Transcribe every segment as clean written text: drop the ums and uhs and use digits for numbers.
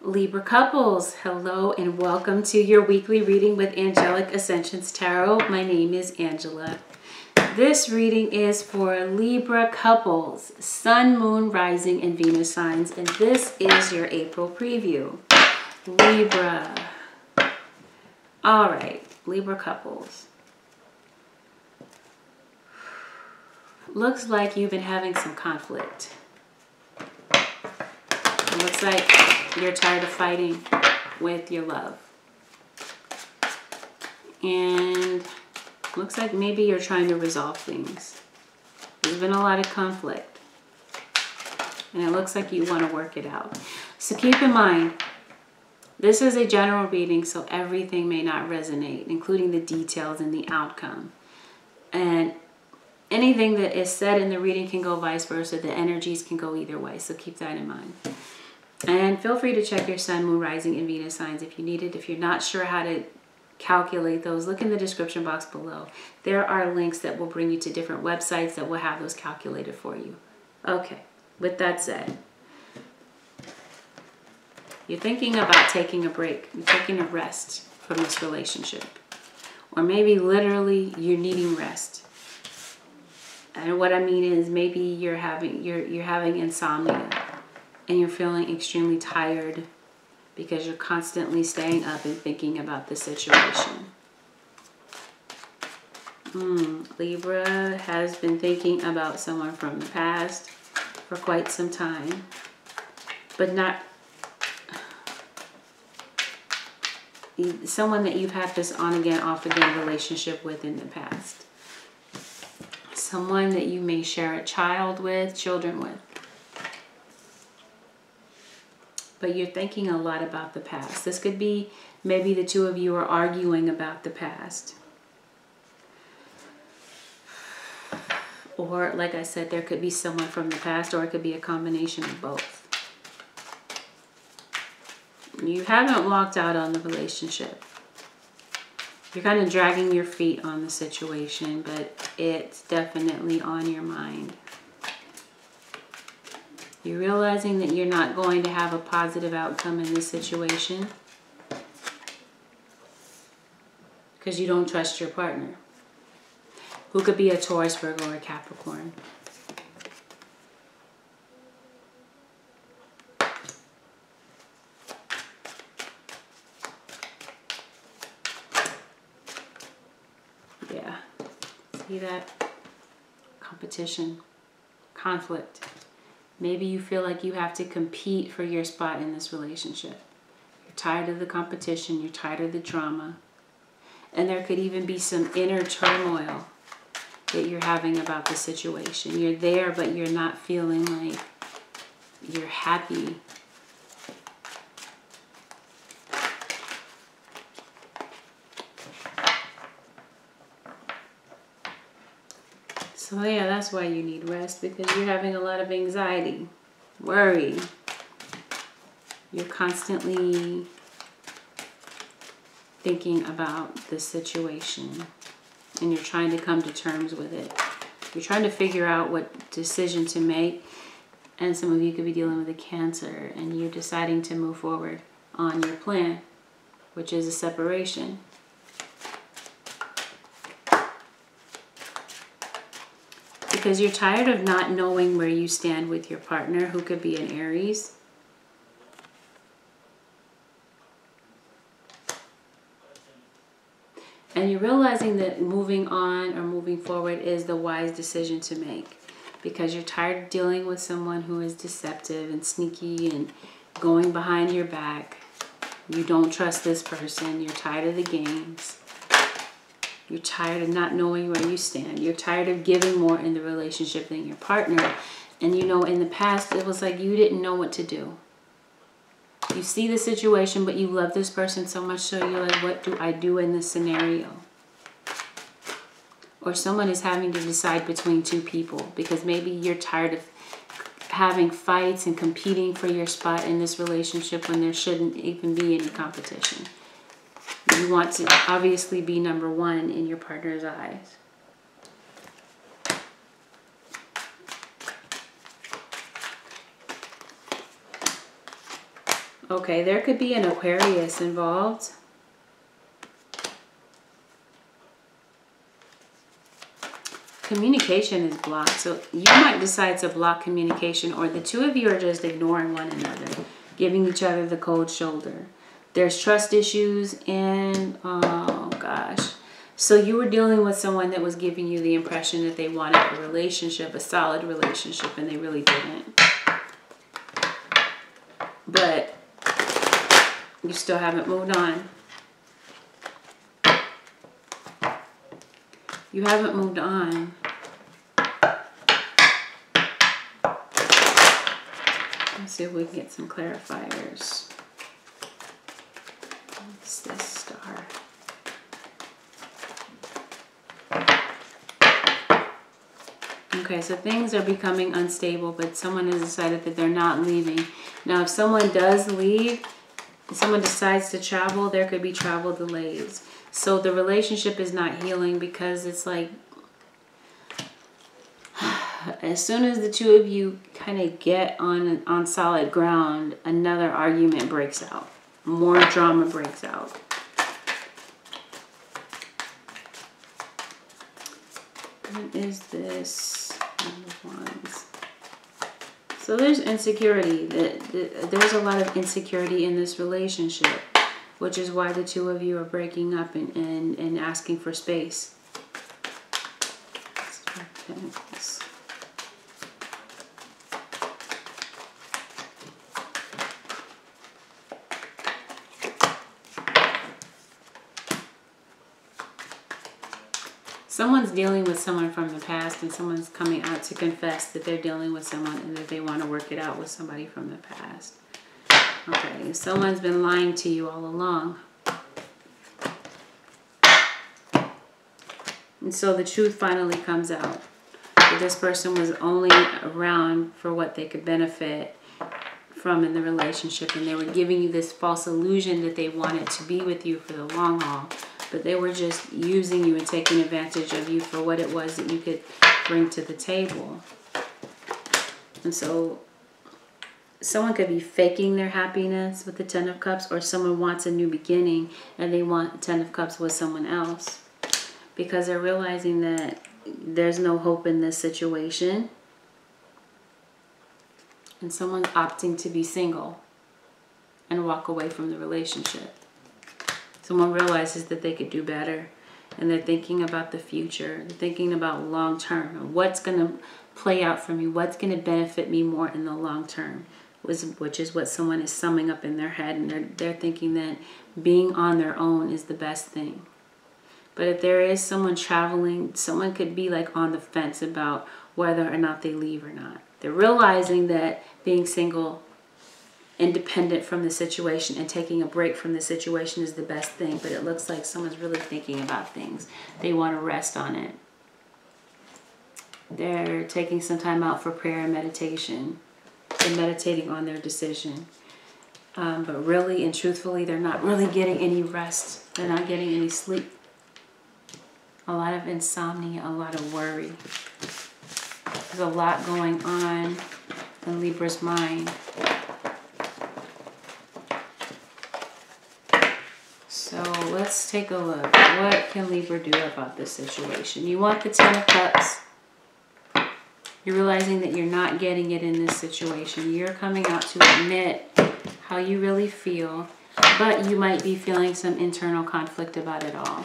Libra couples, hello and welcome to your weekly reading with Angelic Ascensions Tarot. My name is Angela. This reading is for Libra couples, Sun, Moon, Rising, and Venus signs, and this is your April preview. Libra. All right, Libra couples. Looks like you've been having some conflict. It looks like you're tired of fighting with your love. And looks like maybe you're trying to resolve things. There's been a lot of conflict. And it looks like you want to work it out. So keep in mind, this is a general reading, so everything may not resonate, including the details and the outcome. And anything that is said in the reading can go vice versa. The energies can go either way, so keep that in mind. And feel free to check your Sun, Moon, Rising, and Venus signs if you need it. If you're not sure how to calculate those, look in the description box below. There are links that will bring you to different websites that will have those calculated for you. Okay, with that said, you're thinking about taking a break. You're taking a rest from this relationship. Or maybe literally you're needing rest. And what I mean is maybe you're having insomnia. And you're feeling extremely tired because you're constantly staying up and thinking about the situation. Libra has been thinking about someone from the past for quite some time. But not someone that you've had this on again, off again relationship with in the past. Someone that you may share a child with, children with. But you're thinking a lot about the past. This could be maybe the two of you are arguing about the past. Or, like I said, there could be someone from the past, or it could be a combination of both. You haven't walked out on the relationship. You're kind of dragging your feet on the situation, but it's definitely on your mind. You're realizing that you're not going to have a positive outcome in this situation because you don't trust your partner, who could be a Taurus, Virgo, or a Capricorn. Yeah, see that? Competition, conflict. Maybe you feel like you have to compete for your spot in this relationship. You're tired of the competition. You're tired of the drama. And there could even be some inner turmoil that you're having about the situation. You're there, but you're not feeling like you're happy. So yeah, that's why you need rest, because you're having a lot of anxiety, worry. You're constantly thinking about the situation and you're trying to come to terms with it. You're trying to figure out what decision to make, and some of you could be dealing with a Cancer and you're deciding to move forward on your plan, which is a separation. Because you're tired of not knowing where you stand with your partner, who could be an Aries. And you're realizing that moving on or moving forward is the wise decision to make. Because you're tired of dealing with someone who is deceptive and sneaky and going behind your back. You don't trust this person. You're tired of the games. You're tired of not knowing where you stand. You're tired of giving more in the relationship than your partner. And you know, in the past, it was like you didn't know what to do. You see the situation, but you love this person so much so you're like, what do I do in this scenario? Or someone is having to decide between two people because maybe you're tired of having fights and competing for your spot in this relationship when there shouldn't even be any competition. You want to obviously be number one in your partner's eyes. Okay, there could be an Aquarius involved. Communication is blocked, so you might decide to block communication, or the two of you are just ignoring one another, giving each other the cold shoulder. There's trust issues, and oh gosh. So you were dealing with someone that was giving you the impression that they wanted a relationship, a solid relationship, and they really didn't. But you still haven't moved on. You haven't moved on. Let's see if we can get some clarifiers. What's this star? Okay, so things are becoming unstable, but someone has decided that they're not leaving. Now, if someone does leave, if someone decides to travel, there could be travel delays. So the relationship is not healing because it's like, as soon as the two of you kind of get on solid ground, another argument breaks out. More drama breaks out. What is this? Wands. So there's insecurity. There's a lot of insecurity in this relationship, which is why the two of you are breaking up and asking for space. Pentacles. Someone's dealing with someone from the past, and someone's coming out to confess that they're dealing with someone and that they want to work it out with somebody from the past. Okay, someone's been lying to you all along. And so the truth finally comes out. That this person was only around for what they could benefit from in the relationship, and they were giving you this false illusion that they wanted to be with you for the long haul. But they were just using you and taking advantage of you for what it was that you could bring to the table. And so someone could be faking their happiness with the Ten of Cups, or someone wants a new beginning and they want Ten of Cups with someone else because they're realizing that there's no hope in this situation. And someone's opting to be single and walk away from the relationship. Someone realizes that they could do better, and they're thinking about the future. They're thinking about long term. What's going to play out for me? What's going to benefit me more in the long term? Which is what someone is summing up in their head, and they're thinking that being on their own is the best thing. But if there is someone traveling, someone could be like on the fence about whether or not they leave or not. They're realizing that being single, independent from the situation, and taking a break from the situation is the best thing, but it looks like someone's really thinking about things. They want to rest on it. They're taking some time out for prayer and meditation and meditating on their decision. But really and truthfully, they're not really getting any rest. They're not getting any sleep. A lot of insomnia, a lot of worry. There's a lot going on in Libra's mind. So let's take a look. What can Libra do about this situation? You want the Ten of Cups. You're realizing that you're not getting it in this situation. You're coming out to admit how you really feel, but you might be feeling some internal conflict about it all.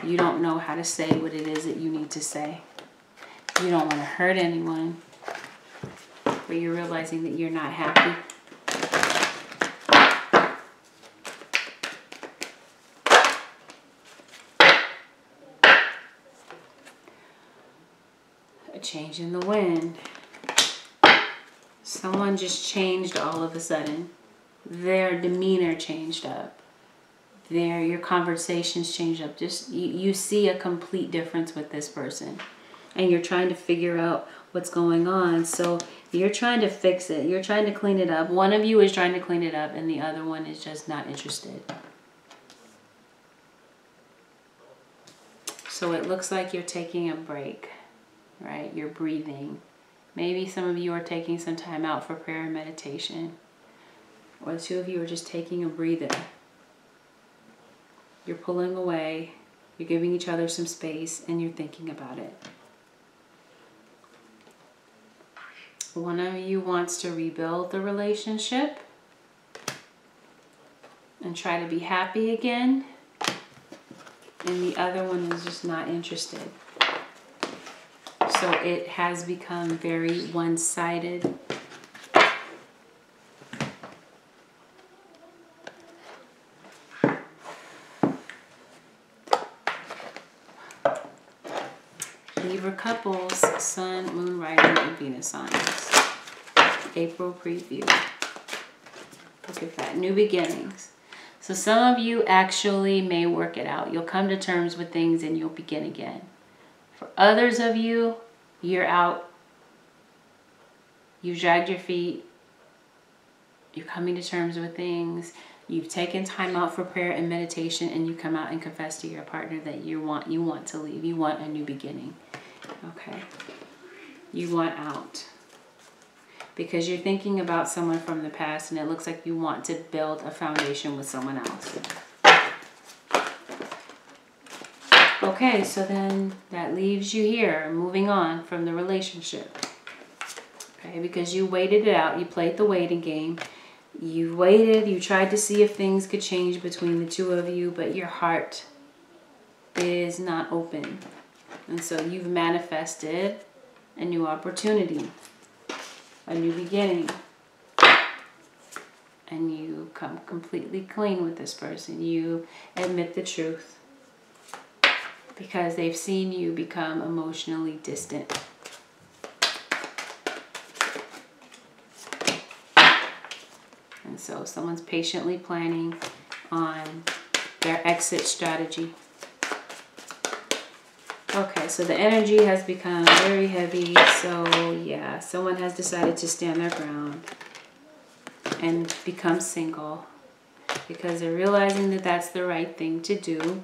You don't know how to say what it is that you need to say. You don't want to hurt anyone, but you're realizing that you're not happy. A change in the wind. Someone just changed all of a sudden. Their demeanor changed up. Your conversations changed up. Just you see a complete difference with this person. And you're trying to figure out what's going on. So you're trying to fix it. You're trying to clean it up. One of you is trying to clean it up, and the other one is just not interested. So it looks like you're taking a break, right? You're breathing. Maybe some of you are taking some time out for prayer and meditation. or the two of you are just taking a breather. You're pulling away, you're giving each other some space, and you're thinking about it. One of you wants to rebuild the relationship and try to be happy again, and the other one is just not interested. So it has become very one-sided. Libra couples, Sun, Moon, Rising, and Venus signs. April preview. Look at that. New beginnings. So some of you actually may work it out. You'll come to terms with things and you'll begin again. For others of you, you're out. You've dragged your feet. You're coming to terms with things. You've taken time out for prayer and meditation, and you come out and confess to your partner that you want to leave. You want a new beginning. Okay. You want out. Because you're thinking about someone from the past, and it looks like you want to build a foundation with someone else. Okay, so then that leaves you here, moving on from the relationship. Okay, because you waited it out. You played the waiting game. You waited. You tried to see if things could change between the two of you, but your heart is not open. And so you've manifested a new opportunity, a new beginning. And you come completely clean with this person. You admit the truth because they've seen you become emotionally distant. And so someone's patiently planning on their exit strategy. Okay, so the energy has become very heavy. So yeah, someone has decided to stand their ground and become single because they're realizing that that's the right thing to do.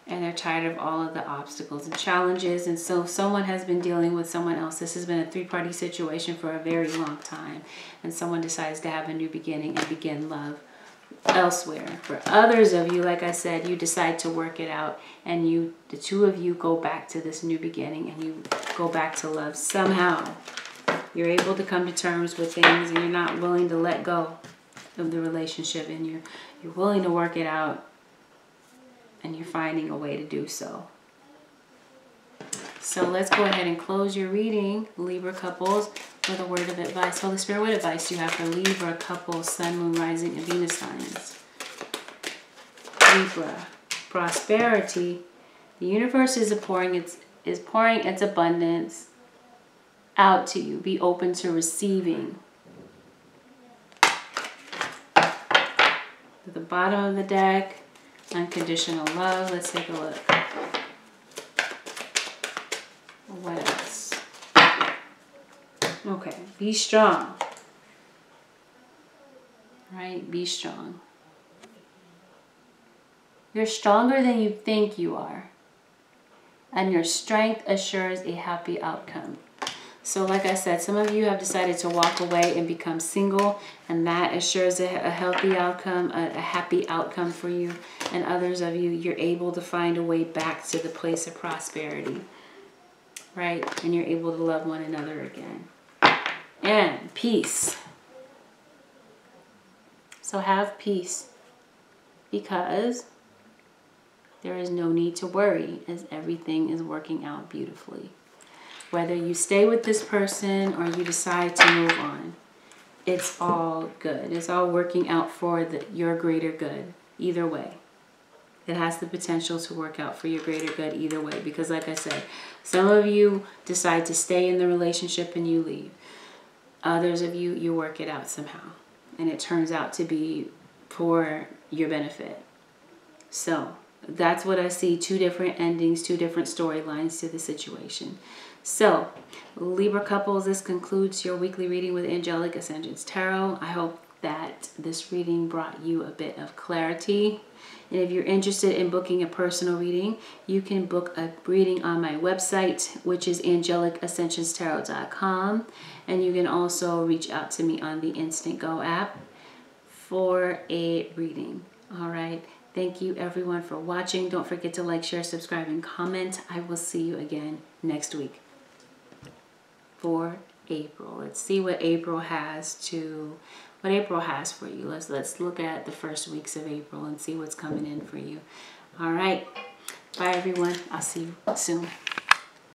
And they're tired of all of the obstacles and challenges. And so someone has been dealing with someone else. This has been a three-party situation for a very long time. And someone decides to have a new beginning and begin love elsewhere. For others of you, like I said, you decide to work it out. And the two of you go back to this new beginning. And you go back to love. Somehow, you're able to come to terms with things. And you're not willing to let go of the relationship. And you're willing to work it out. And you're finding a way to do so. So let's go ahead and close your reading, Libra couples, with a word of advice. Holy Spirit, what advice do you have for Libra couples, Sun, Moon, Rising, and Venus signs? Libra, prosperity. The universe is pouring its abundance out to you. Be open to receiving. At the bottom of the deck, unconditional love. Let's take a look. What else? Okay, be strong. Right? Be strong. You're stronger than you think you are. And your strength assures a happy outcome. So like I said, some of you have decided to walk away and become single, and that assures a healthy outcome, a happy outcome for you. And others of you, you're able to find a way back to the place of prosperity, right? And you're able to love one another again. And peace. So have peace, because there is no need to worry as everything is working out beautifully. Whether you stay with this person or you decide to move on, it's all good. It's all working out for your greater good. Either way. It has the potential to work out for your greater good either way. Because like I said, some of you decide to stay in the relationship and you leave. Others of you, you work it out somehow. And it turns out to be for your benefit. So that's what I see. Two different endings, two different storylines to the situation. So, Libra couples, this concludes your weekly reading with Angelic Ascensions Tarot. I hope that this reading brought you a bit of clarity. And if you're interested in booking a personal reading, you can book a reading on my website, which is AngelicAscensionsTarot.com. And you can also reach out to me on the Instant Go app. for a reading. All right. Thank you everyone for watching. Don't forget to like, share, subscribe, and comment. I will see you again next week for April. Let's see what April has for you. Let's look at the first weeks of April and see what's coming in for you. All right. Bye everyone. I'll see you soon.